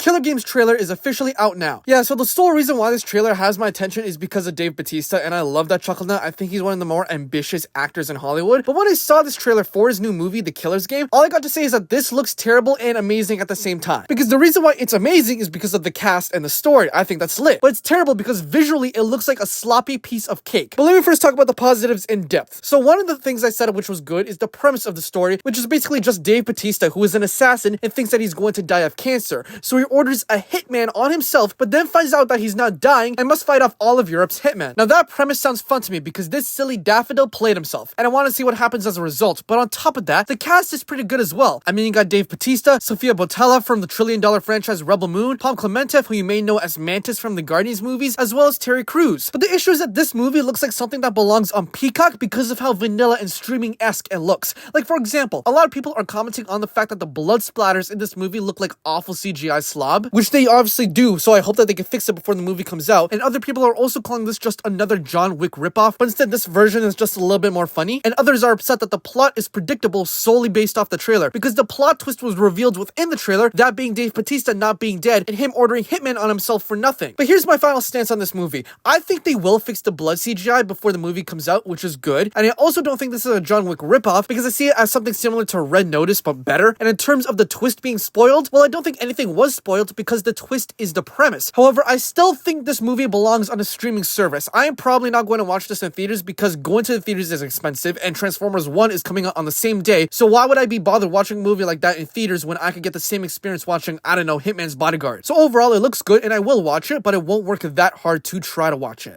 Killer Games trailer is officially out now. Yeah, so the sole reason why this trailer has my attention is because of Dave Bautista, and I love that Chuckle Nut. I think he's one of the more ambitious actors in Hollywood. But when I saw this trailer for his new movie, The Killer's Game, all I got to say is that this looks terrible and amazing at the same time. Because the reason why it's amazing is because of the cast and the story. I think that's lit. But it's terrible because visually it looks like a sloppy piece of cake. But let me first talk about the positives in depth. So one of the things I said which was good is the premise of the story, which is basically just Dave Bautista, who is an assassin and thinks that he's going to die of cancer. So he orders a hitman on himself, but then finds out that he's not dying and must fight off all of Europe's hitmen. Now that premise sounds fun to me because this silly daffodil played himself, and I want to see what happens as a result. But on top of that, the cast is pretty good as well. I mean, you got Dave Bautista, Sofia Boutella from the $1 trillion franchise Rebel Moon, Tom Clemente, who you may know as Mantis from the Guardians movies, as well as Terry Crews. But the issue is that this movie looks like something that belongs on Peacock because of how vanilla and streaming-esque it looks. Like, for example, a lot of people are commenting on the fact that the blood splatters in this movie look like awful CGI slob, which they obviously do, so I hope that they can fix it before the movie comes out. And other people are also calling this just another John Wick ripoff, but instead this version is just a little bit more funny. And others are upset that the plot is predictable solely based off the trailer, because the plot twist was revealed within the trailer, that being Dave Bautista not being dead and him ordering hitmen on himself for nothing. But here's my final stance on this movie. I think they will fix the blood CGI before the movie comes out, which is good. And I also don't think this is a John Wick ripoff because I see it as something similar to Red Notice but better. And in terms of the twist being spoiled, well, I don't think anything was spoiled because the twist is the premise. However, I still think this movie belongs on a streaming service. I am probably not going to watch this in theaters because going to the theaters is expensive and Transformers 1 is coming out on the same day. So why would I be bothered watching a movie like that in theaters when I could get the same experience watching, I don't know, Hitman's Bodyguard? So overall, it looks good and I will watch it, but it won't work that hard to try to watch it.